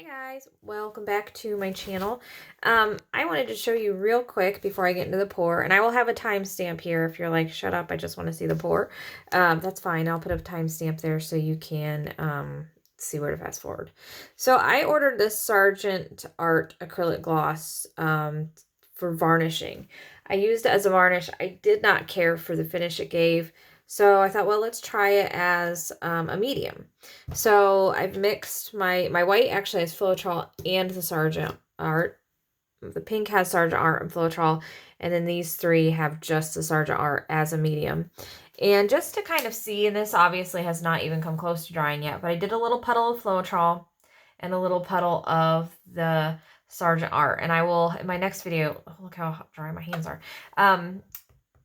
Hi guys, welcome back to my channel. I wanted to show you real quick before I get into the pour, and I will have a timestamp here if you're like, shut up, I just want to see the pour. That's fine, I'll put a timestamp there so you can see where to fast forward. So I ordered this Sargent Art acrylic gloss for varnishing. I used it as a varnish. I did not care for the finish it gave. So I thought, well, let's try it as a medium. So I've mixed my white actually has floetrol and the Sargent Art. The pink has Sargent Art and floetrol, and then these three have just the Sargent Art as a medium. And just to kind of see, and this obviously has not even come close to drying yet, but I did a little puddle of floetrol and a little puddle of the Sargent Art. And I will, in my next video, oh, look how dry my hands are.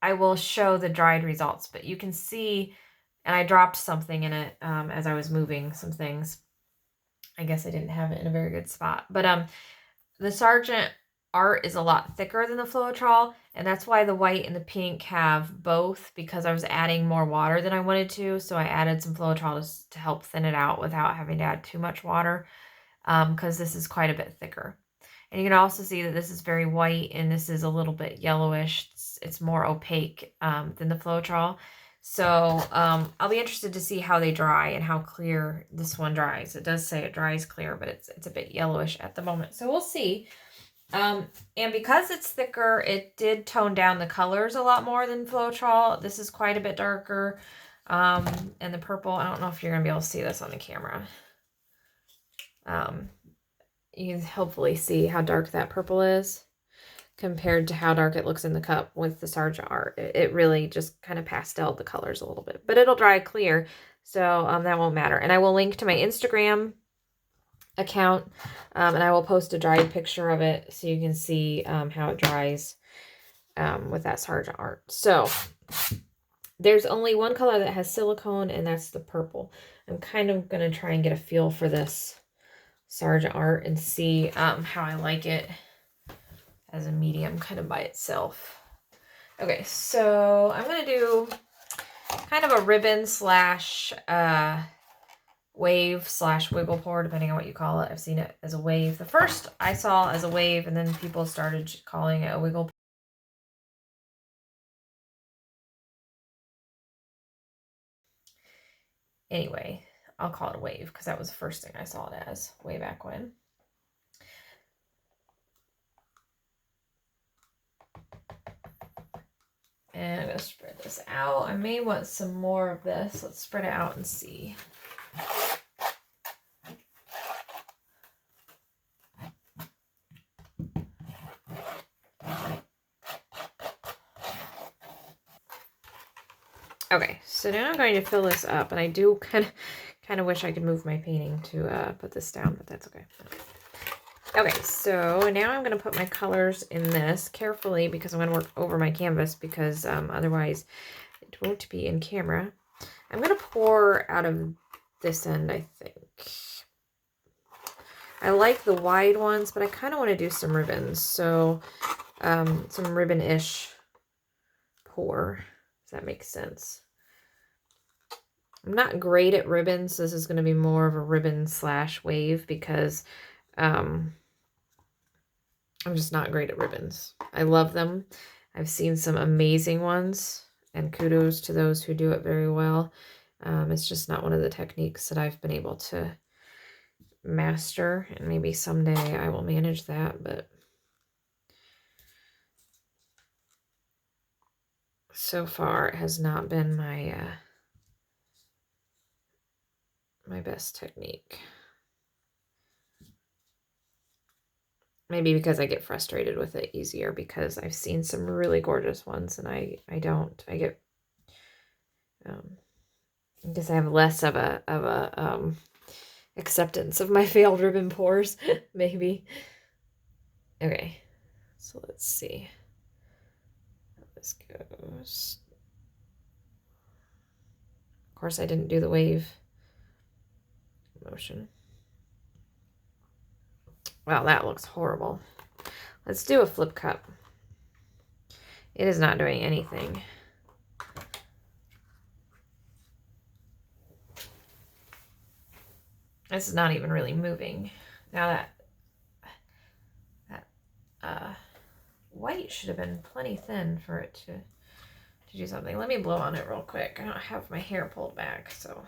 I will show the dried results, but you can see, and I dropped something in it as I was moving some things. I guess I didn't have it in a very good spot. But the Sargent Art is a lot thicker than the floetrol, and that's why the white and the pink have both, because I was adding more water than I wanted to, so I added some floetrol to help thin it out without having to add too much water, because this is quite a bit thicker. And you can also see that this is very white and this is a little bit yellowish. It's more opaque than the floetrol. So I'll be interested to see how they dry and how clear this one dries. It does say it dries clear, but it's a bit yellowish at the moment. So we'll see. And because it's thicker, it did tone down the colors a lot more than floetrol. This is quite a bit darker. And the purple, I don't know if you're going to be able to see this on the camera. You can hopefully see how dark that purple is compared to how dark it looks in the cup with the Sargent Art. It really just kind of pasteled the colors a little bit, but it'll dry clear, so that won't matter. And I will link to my Instagram account, and I will post a dried picture of it so you can see how it dries with that Sargent Art. So there's only one color that has silicone, and that's the purple. I'm kind of going to try and get a feel for this Sargent Art and see how I like it as a medium kind of by itself. Okay, so I'm going to do kind of a ribbon slash wave slash wiggle pour, depending on what you call it. I've seen it as a wave. The first I saw as a wave, and then people started calling it a wiggle pour. Anyway, I'll call it a wave because that was the first thing I saw it as way back when. And I'm going to spread this out. I may want some more of this. Let's spread it out and see. Okay, so now I'm going to fill this up, and I do kind of wish I could move my painting to put this down, but that's okay. Okay, so now I'm going to put my colors in this carefully because I'm going to work over my canvas because otherwise it won't be in camera. I'm going to pour out of this end, I think. I like the wide ones, but I kind of want to do some ribbons. So some ribbon-ish pour, if that makes sense. I'm not great at ribbons, so this is going to be more of a ribbon slash wave because I'm just not great at ribbons. I love them. I've seen some amazing ones, and kudos to those who do it very well. It's just not one of the techniques that I've been able to master, and maybe someday I will manage that, but so far it has not been my my best technique. Maybe because I get frustrated with it easier because I've seen some really gorgeous ones and I don't. I get I guess I have less of a acceptance of my failed ribbon pours, maybe. Okay, so let's see how this goes. Of course, I didn't do the wave motion. Wow, that looks horrible. Let's do a flip cup. It is not doing anything. This is not even really moving. Now that white should have been plenty thin for it to do something. Let me blow on it real quick. I don't have my hair pulled back, so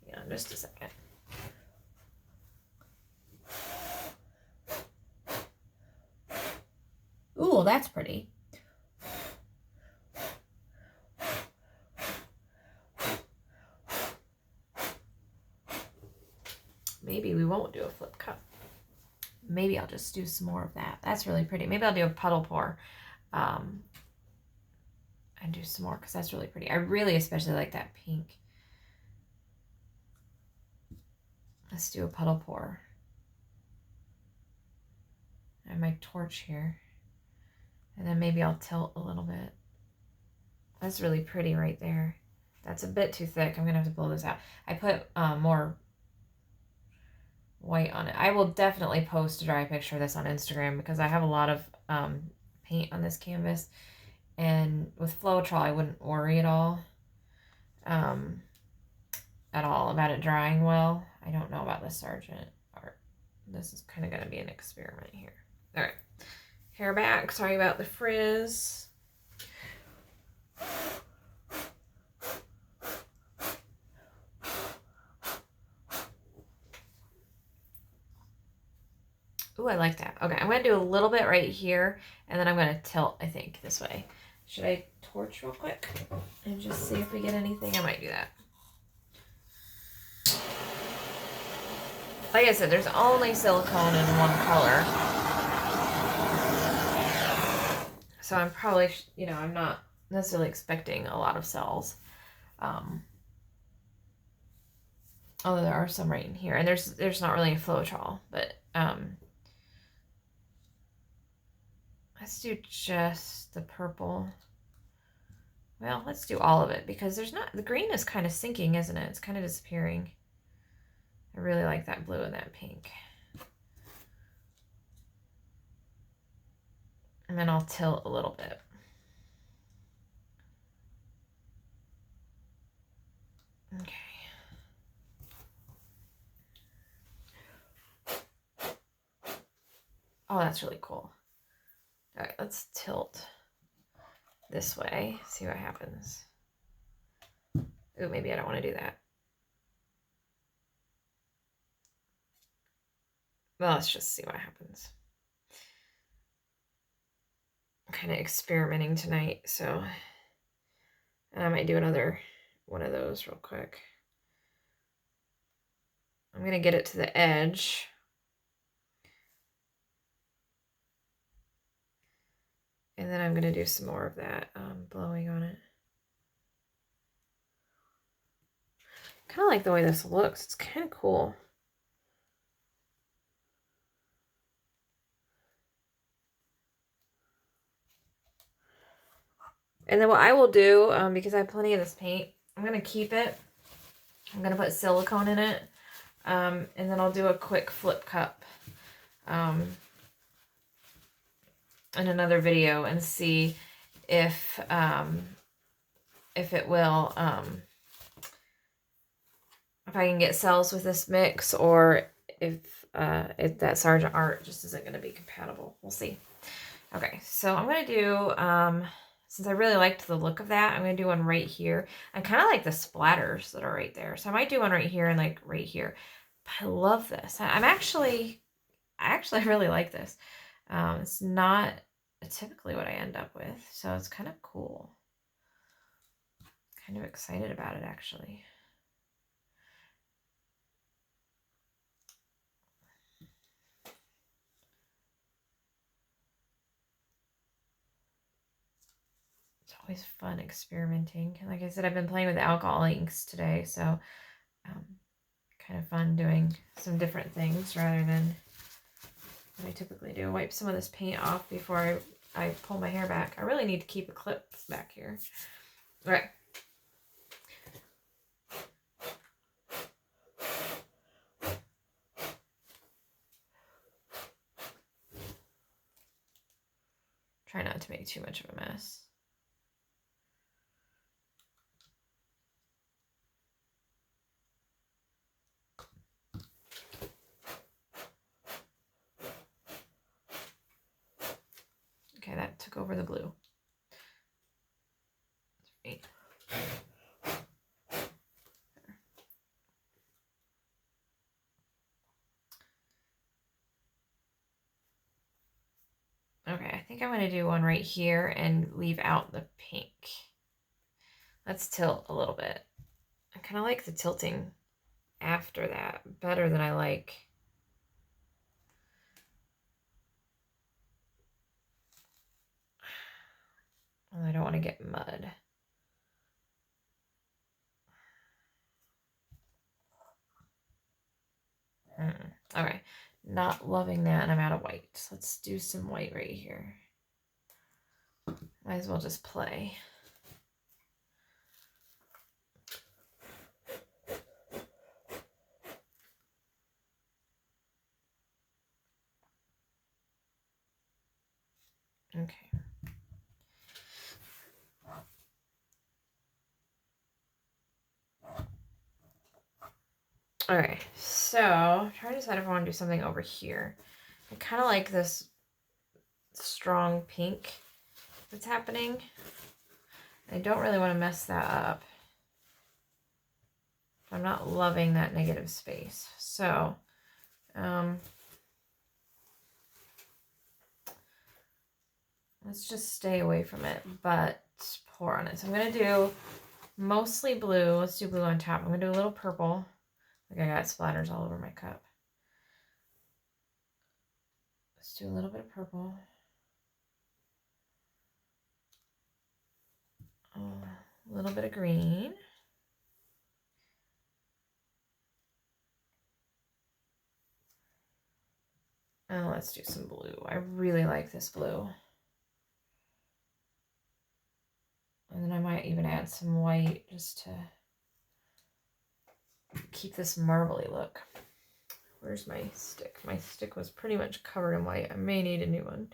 hang on just a second. Ooh, that's pretty. Maybe we won't do a flip cup. Maybe I'll just do some more of that. That's really pretty. Maybe I'll do a puddle pour and do some more because that's really pretty. I really especially like that pink. Let's do a puddle pour. I have my torch here. And then maybe I'll tilt a little bit. That's really pretty right there. That's a bit too thick. I'm going to have to blow this out. I put more white on it. I will definitely post a dry picture of this on Instagram because I have a lot of paint on this canvas. And with floetrol, I wouldn't worry at all about it drying well. I don't know about the Sargent Art. This is kind of going to be an experiment here. All right. Hair back. Sorry about the frizz. Ooh, I like that. Okay, I'm going to do a little bit right here, and then I'm going to tilt, I think, this way. Should I torch real quick and just see if we get anything? I might do that. Like I said, there's only silicone in one color. So I'm probably, you know, I'm not necessarily expecting a lot of cells. Although there are some right in here. And there's not really a floetrol, but let's do just the purple. Well, let's do all of it because there's not, the green is kind of sinking, isn't it? It's kind of disappearing. I really like that blue and that pink. And then I'll tilt a little bit. Okay. Oh, that's really cool. All right, let's tilt this way, see what happens. Ooh, maybe I don't want to do that. Well, let's just see what happens. I'm kind of experimenting tonight, so I might do another one of those real quick. I'm going to get it to the edge. And then I'm going to do some more of that blowing on it. Kind of like the way this looks. It's kind of cool. And then what I will do, because I have plenty of this paint, I'm going to keep it. I'm going to put silicone in it. And then I'll do a quick flip cup in another video and see if it will, if I can get cells with this mix, or if that Sargent Art just isn't going to be compatible. We'll see. Okay, so I'm going to do, since I really liked the look of that, I'm going to do one right here. I kind of like the splatters that are right there. So I might do one right here and like right here. But I love this. I actually really like this. It's not typically what I end up with, so it's kind of cool. Kind of excited about it, actually. It's always fun experimenting. Like I said, I've been playing with alcohol inks today, so kind of fun doing some different things rather than what I typically do. Wipe some of this paint off before I pull my hair back. I really need to keep a clip back here. All right. Try not to make too much of a mess. Okay, that took over the blue. Right. Okay, I think I'm going to do one right here and leave out the pink. Let's tilt a little bit. I kind of like the tilting after that better than I like. Well, I don't want to get mud. Okay, not loving that, and I'm out of white. So let's do some white right here. Might as well just play. Okay. Okay, so I'm trying to decide if I want to do something over here. I kind of like this strong pink that's happening. I don't really want to mess that up. I'm not loving that negative space. So, let's just stay away from it, but pour on it. So I'm going to do mostly blue. Let's do blue on top. I'm going to do a little purple. Like I got splatters all over my cup. Let's do a little bit of purple. A little bit of green. And let's do some blue. I really like this blue. And then I might even add some white just to keep this marbly look. Where's my stick? My stick was pretty much covered in white. I may need a new one.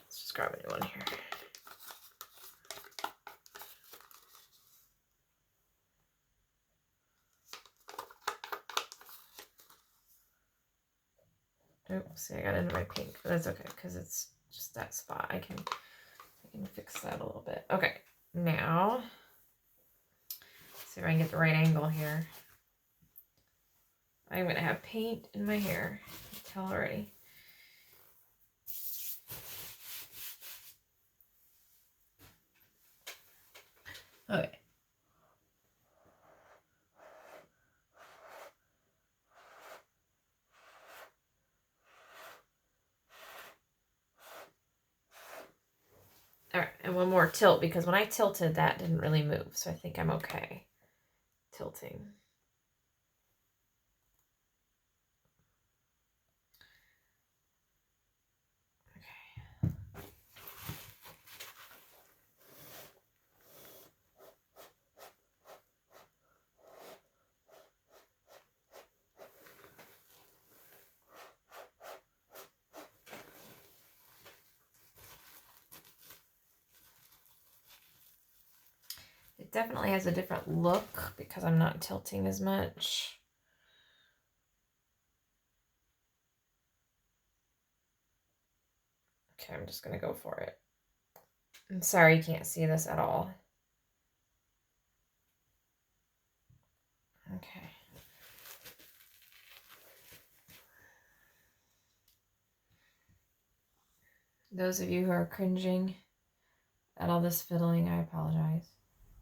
Let's just grab a new one here. Oops, see, I got into my pink, but that's okay because it's just that spot. I can fix that a little bit. Okay, now see if I can get the right angle here. I'm gonna have paint in my hair. I can tell already. Okay. All right, and one more tilt because when I tilted, that didn't really move, so I think I'm okay tilting. It definitely has a different look because I'm not tilting as much. Okay, I'm just going to go for it. I'm sorry you can't see this at all. Okay. Those of you who are cringing at all this fiddling, I apologize.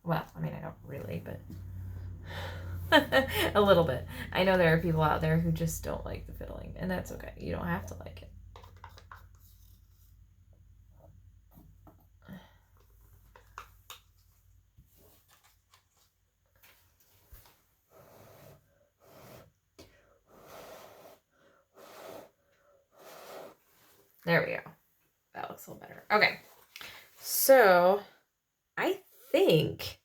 Well, I mean, I don't really, but a little bit. I know there are people out there who just don't like the fiddling, and that's okay. You don't have to like it. There we go. That looks a little better. Okay. So I think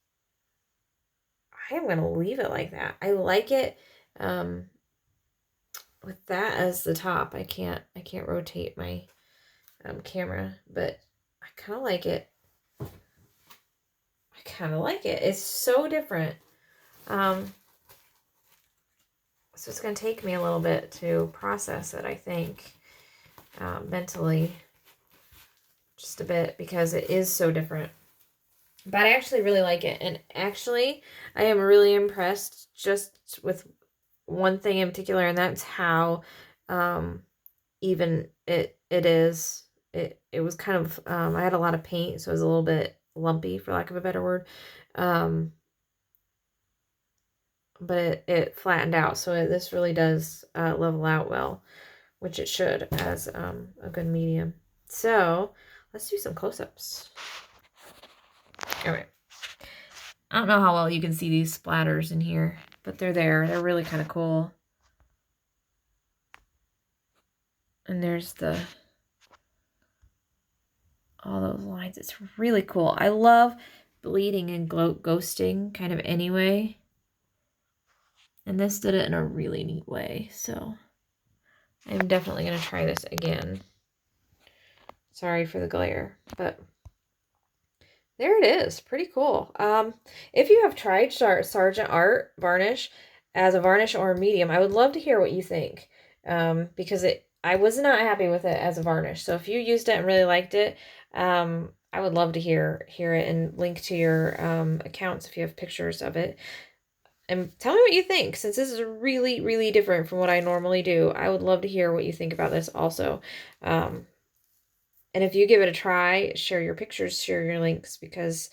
I am going to leave it like that. I like it with that as the top. I can't rotate my camera, but I kind of like it. I kind of like it. It's so different. So it's going to take me a little bit to process it, I think, mentally. just a bit because it is so different. But I actually really like it. And actually, I am really impressed just with one thing in particular, and that's how even it is. It was kind of, I had a lot of paint, so it was a little bit lumpy, for lack of a better word. But it flattened out, so this really does level out well, which it should as a good medium. So let's do some close-ups. All right. I don't know how well you can see these splatters in here, but they're there. They're really kind of cool. And there's all those lines. It's really cool. I love bleeding and ghosting kind of anyway. And this did it in a really neat way. So I'm definitely going to try this again. Sorry for the glare, but there it is. Pretty cool. If you have tried Sargent Art varnish as a varnish or a medium, I would love to hear what you think. Because I was not happy with it as a varnish. So if you used it and really liked it, I would love to hear it and link to your accounts if you have pictures of it. And tell me what you think, since this is really, really different from what I normally do. I would love to hear what you think about this also. And if you give it a try, share your pictures, share your links, because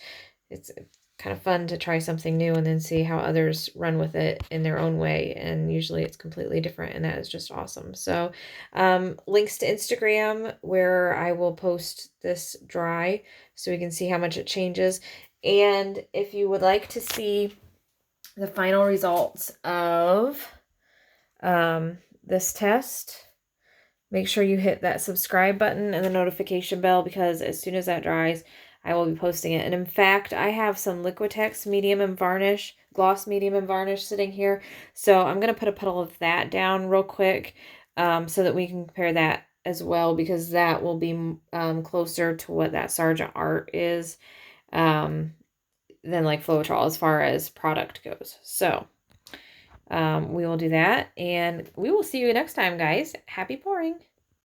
it's kind of fun to try something new and then see how others run with it in their own way. And usually it's completely different, and that is just awesome. So links to Instagram, where I will post this dry so we can see how much it changes. And if you would like to see the final results of this test, make sure you hit that subscribe button and the notification bell, because as soon as that dries, I will be posting it. And in fact, I have some Liquitex medium and varnish, gloss medium and varnish sitting here. So I'm going to put a puddle of that down real quick so that we can compare that as well, because that will be closer to what that Sargent Art is than like floetrol as far as product goes. So we will do that, and we will see you next time, guys. Happy pouring.